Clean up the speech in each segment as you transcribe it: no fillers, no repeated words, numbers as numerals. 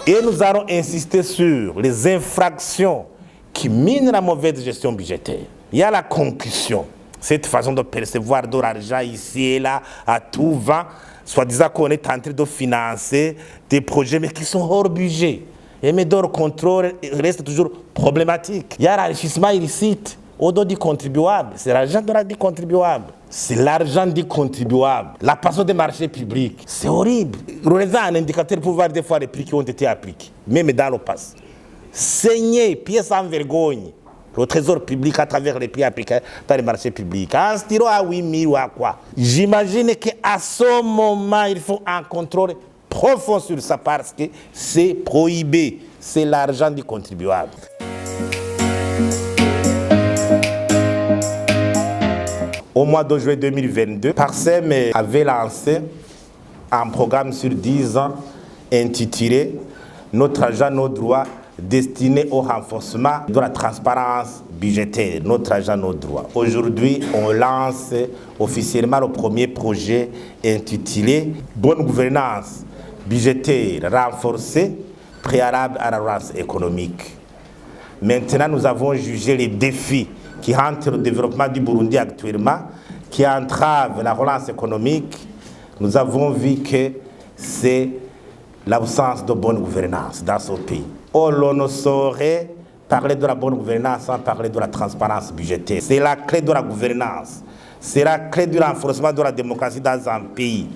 Et nous allons insister sur les infractions qui minent la mauvaise gestion budgétaire. Il y a la concussion, cette façon de percevoir de l'argent ici et là à tout va, soi-disant qu'on est en train de financer des projets mais qui sont hors budget. Et mais le contrôle reste toujours problématique. Il y a l'enrichissement illicite au dos du contribuable. C'est l'argent du contribuable. C'est l'argent du contribuable. La passion des marchés publics. C'est horrible. Regarde un indicateur pour voir des fois les prix qui ont été appliqués, même dans le passé. Saigner, pièce en vergogne, le trésor public à travers les prix appliqués dans les marchés publics. Un stylo à 8 000 ou à quoi. J'imagine qu'à ce moment, il faut un contrôle profond sur ça parce que c'est prohibé. C'est l'argent du contribuable. Au mois de juillet 2022, Parsem avait lancé un programme sur 10 ans intitulé « Notre argent, nos droits » destiné au renforcement de la transparence budgétaire, notre argent, nos droits. Aujourd'hui, on lance officiellement le premier projet intitulé « Bonne gouvernance budgétaire renforcée, préalable à la relance économique ». Maintenant, nous avons jugé les défis qui hantent le développement du Burundi actuellement, qui entravent la relance économique. Nous avons vu que c'est l'absence de bonne gouvernance dans ce pays. On ne saurait parler de la bonne gouvernance sans parler de la transparence budgétaire. C'est la clé de la gouvernance. C'est la clé du renforcement de la démocratie dans un pays.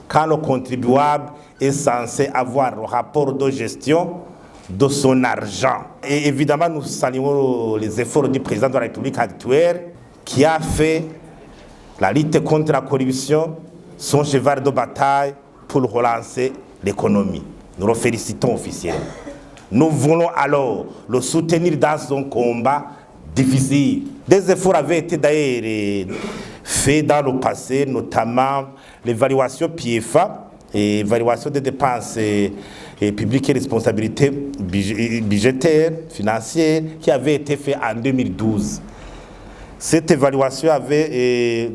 Quand le contribuable est censé avoir le rapport de gestion de son argent. Et évidemment, nous saluons les efforts du président de la République actuelle qui a fait la lutte contre la corruption son cheval de bataille pour relancer l'économie. Nous le félicitons officiellement. Nous voulons alors le soutenir dans son combat difficile. Des efforts avaient été d'ailleurs faits dans le passé, notamment l'évaluation PIEFA, et évaluation des dépenses publiques et responsabilités budgétaires, financières, qui avait été faite en 2012. Cette évaluation avait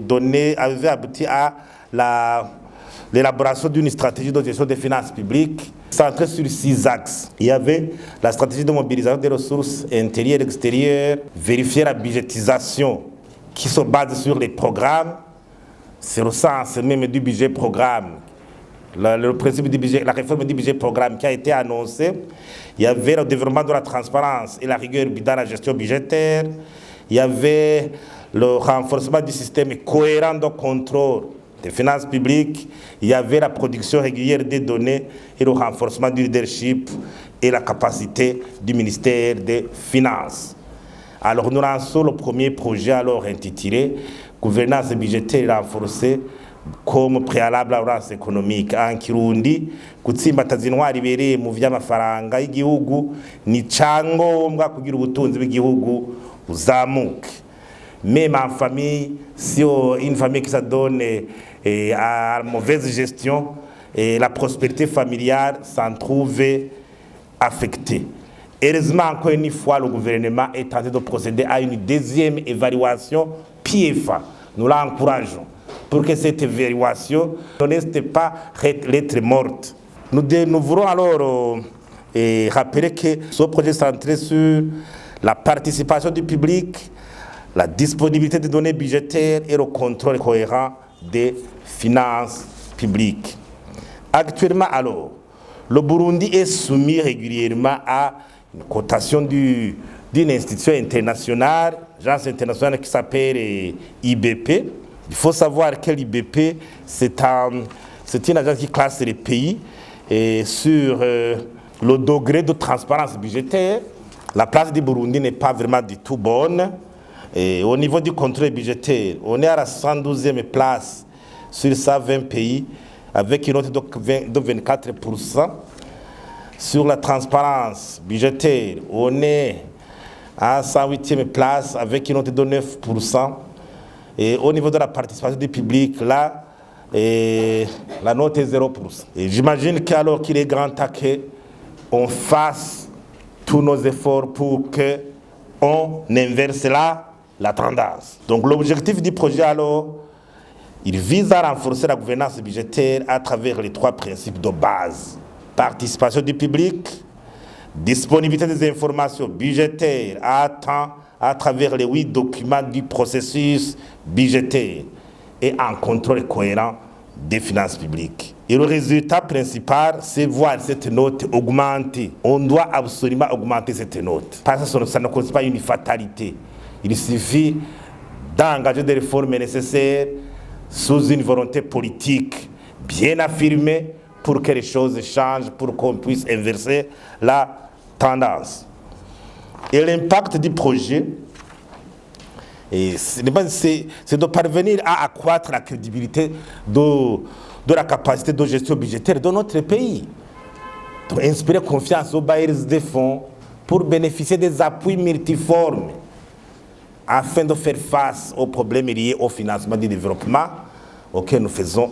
abouti à l'élaboration d'une stratégie de gestion des finances publiques centrée sur 6 axes. Il y avait la stratégie de mobilisation des ressources intérieures et extérieures, vérifier la budgétisation qui se base sur les programmes, c'est le sens même du budget programme. Le principe du budget, la réforme du budget programme qui a été annoncée. Il y avait le développement de la transparence et la rigueur dans la gestion budgétaire. Il y avait le renforcement du système cohérent de contrôle des finances publiques. Il y avait la production régulière des données et le renforcement du leadership et la capacité du ministère des Finances. Alors nous lançons le premier projet alors intitulé « Gouvernance budgétaire renforcée » comme préalable à la relance économique. En Kirundi, gutsimbataza intwari ibereye mu vy'amafaranga y'igihugu ni cyangombwa kugira ubutunzi bw'igihugu buzamuke. Même en famille, si une famille qui se donne à mauvaise gestion, la prospérité familiale s'en trouve affectée. Heureusement, encore une fois, le gouvernement est tenté de procéder à une deuxième évaluation PIEFA. Nous l'encourageons pour que cette évaluation ne reste pas lettre morte. Nous voulons alors rappeler que ce projet est centré sur la participation du public, la disponibilité des données budgétaires et le contrôle cohérent des finances publiques. Actuellement, alors, le Burundi est soumis régulièrement à une cotation d'une institution internationale, agence internationale qui s'appelle IBP. Il faut savoir que l'IBP, c'est une agence qui classe les pays sur le degré de transparence budgétaire. La place du Burundi n'est pas vraiment du tout bonne. Et au niveau du contrôle budgétaire, on est à la 112e place sur 120 pays avec une note de 24%. Sur la transparence budgétaire, on est à 108e place avec une note de 9%. Et au niveau de la participation du public, là, la note est 0%. Et j'imagine qu'alors qu'il est grand temps qu'on fasse tous nos efforts pour qu'on inverse la tendance. Donc l'objectif du projet, alors, il vise à renforcer la gouvernance budgétaire à travers les 3 principes de base. participation du public, disponibilité des informations budgétaires à temps à travers les 8 documents du processus budgétaire et un contrôle cohérent des finances publiques. Et le résultat principal, c'est voir cette note augmenter. On doit absolument augmenter cette note. Parce que ça ne cause pas une fatalité. Il suffit d'engager des réformes nécessaires sous une volonté politique bien affirmée pour que les choses changent, pour qu'on puisse inverser la tendance. Et l'impact du projet, c'est de parvenir à accroître la crédibilité de la capacité de gestion budgétaire de notre pays, d'inspirer confiance aux bailleurs de fonds pour bénéficier des appuis multiformes afin de faire face aux problèmes liés au financement du développement auquel nous faisons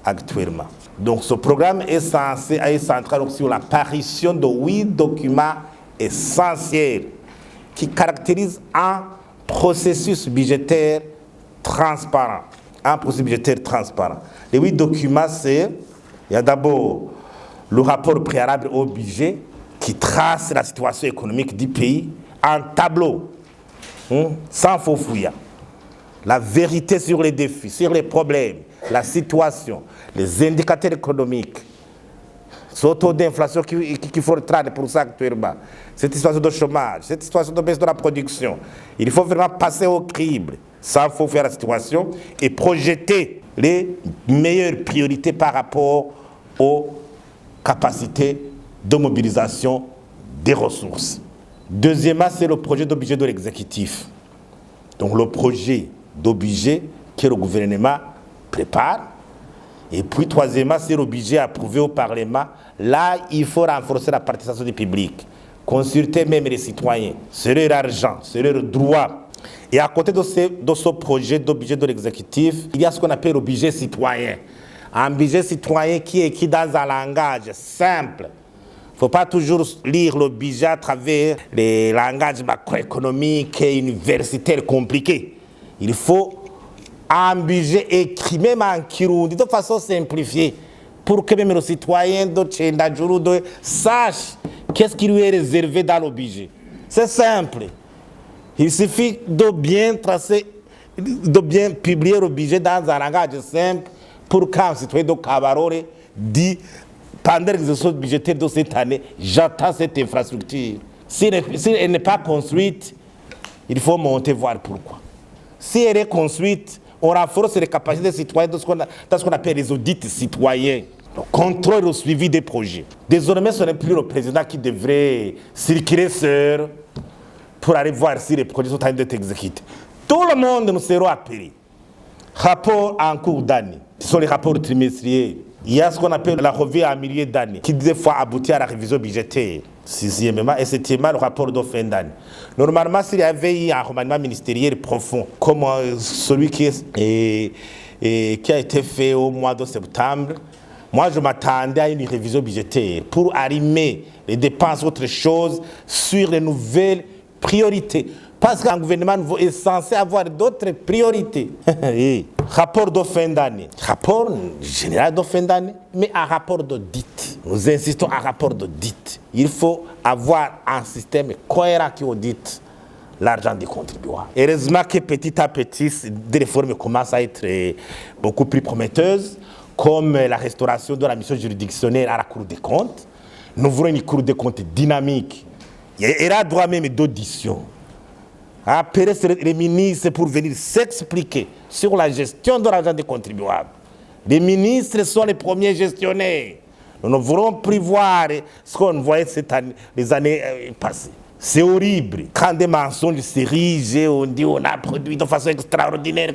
actuellement. Donc ce programme est censé être centré sur l'apparition de 8 documents essentiels qui caractérisent un processus budgétaire transparent. Un processus budgétaire transparent. Les 8 documents, il y a d'abord le rapport préalable au budget qui trace la situation économique du pays en tableau, sans faux fouillis. La vérité sur les défis, sur les problèmes, la situation, les indicateurs économiques, ce taux d'inflation qui faut 30% actuellement, cette situation de chômage, cette situation de baisse de la production. Il faut vraiment passer au crible, sans faux faire la situation, et projeter les meilleures priorités par rapport aux capacités de mobilisation des ressources. Deuxièmement, c'est le projet de budget de l'exécutif. Donc le projet de budget que le gouvernement prépare. Et puis troisièmement, c'est le budget approuvé au Parlement. Là, il faut renforcer la participation du public, consulter même les citoyens. C'est leur argent, c'est leur droit. Et à côté de ce projet de budget de l'exécutif, il y a ce qu'on appelle le budget citoyen. Un budget citoyen qui est écrit dans un langage simple. Il ne faut pas toujours lire le budget à travers les langages macroéconomiques et universitaires compliqués. Il faut un budget écrit, même en kirundi, de façon simplifiée, pour que même le citoyen de Tchendadjourou sache qu'est-ce qui lui est réservé dans le budget. C'est simple. Il suffit de bien tracer, de bien publier le budget dans un langage simple pour qu'un citoyen de Kabarore dit pendant l'exercice budgétaire de cette année, j'attends cette infrastructure. Si elle n'est pas construite, il faut monter voir pourquoi. Si elle est construite, on renforce les capacités des citoyens dans ce qu'on appelle les audits citoyens. Le contrôle et le suivi des projets. Désormais, ce n'est plus le président qui devrait circuler seul pour aller voir si les projets sont en train d'être exécutés. Tout le monde nous sera appelé. Rapports en cours d'année. Ce sont les rapports trimestriels. Il y a ce qu'on appelle la revue en milieu d'année, qui des fois aboutit à la révision budgétaire. Sixièmement et septièmement, le rapport de fin d'année. Normalement, s'il y avait eu un remaniement ministériel profond, comme celui qui a été fait au mois de septembre, moi je m'attendais à une révision budgétaire pour arrimer les dépenses, autre chose, sur les nouvelles priorités. Parce qu'un gouvernement nouveau est censé avoir d'autres priorités. Rapport de fin d'année. Rapport général de fin d'année, mais un rapport d'audit. Nous insistons à un rapport d'audit. Il faut avoir un système cohérent qui audite l'argent des contribuables. Heureusement que petit à petit, des réformes commencent à être beaucoup plus prometteuses, comme la restauration de la mission juridictionnelle à la Cour des comptes. Nous voulons une Cour des comptes dynamique. Il y a droit même d'audition. Appeler les ministres pour venir s'expliquer sur la gestion de l'argent des contribuables. Les ministres sont les premiers gestionnaires. Nous ne voulons plus voir ce qu'on voyait les années passées. C'est horrible. Quand des mensonges s'érigent, on dit on a produit de façon extraordinaire.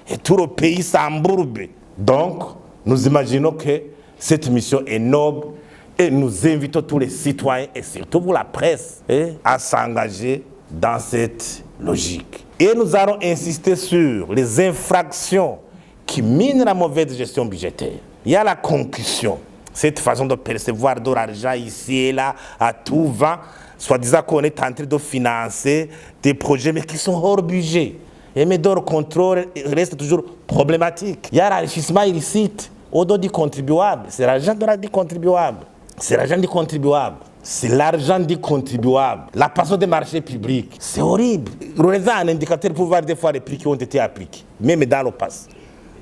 Et tout le pays s'embourbe. Donc, nous imaginons que cette mission est noble et nous invitons tous les citoyens et surtout vous la presse à s'engager dans cette logique. Et nous allons insister sur les infractions qui minent la mauvaise gestion budgétaire. Il y a la concussion, cette façon de percevoir de l'argent ici et là, à tout va, soi-disant qu'on est en train de financer des projets mais qui sont hors budget. Et mais le contrôle reste toujours problématique. Il y a l'enrichissement illicite au dos du contribuable. C'est l'argent du contribuable. C'est l'argent du contribuable. C'est l'argent du contribuable. La passion des marchés publics. C'est horrible. Regardez un indicateur pour voir des fois les prix qui ont été appliqués, même dans le passé.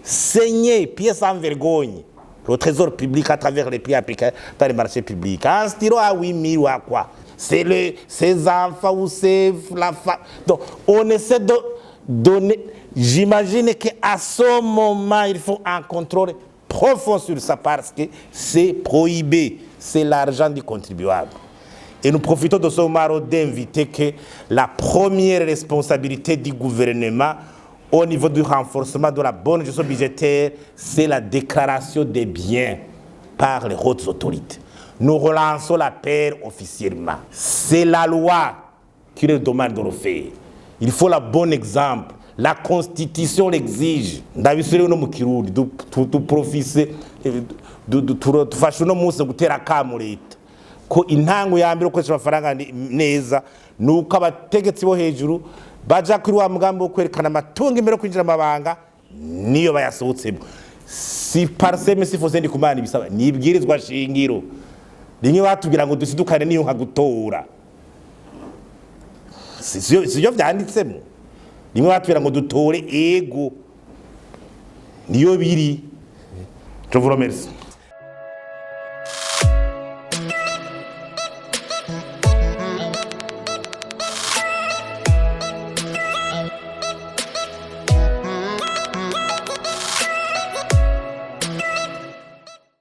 Saigner, pièce en vergogne. Le trésor public à travers les prix appliqués dans les marchés publics. Un stylo à 8 000 ou à quoi? C'est ses enfants ou c'est la femme. Donc, on essaie de donner. J'imagine qu'à ce moment, il faut un contrôle profond sur ça parce que c'est prohibé. C'est l'argent du contribuable. Et nous profitons de ce moment d'inviter que la première responsabilité du gouvernement au niveau du renforcement de la bonne gestion budgétaire, c'est la déclaration des biens par les hautes autorités. Nous relançons la paire officiellement. C'est la loi qui nous demande de le faire. Il faut le bon exemple. La Constitution l'exige. Ndabisubire no mu Kirundi du profise tufashe no munsi gutera kamu leta ko intango ya mbere ukoresha amafaranga neza nuko abategetsi bo hejuru baja kuri wa mugambi wo kwerekana amatungo imbere kwinjira amabanga niyo bayasohotsemo. Si parseme si fose ndi kumana ibisaba nibwirizwa shingiro rimwe batubwira ngo dusidukane niyo nka gutora sivyo vyanditsemo rimwe batubwira ngo dutore ego niyo biri. Je vous remercie.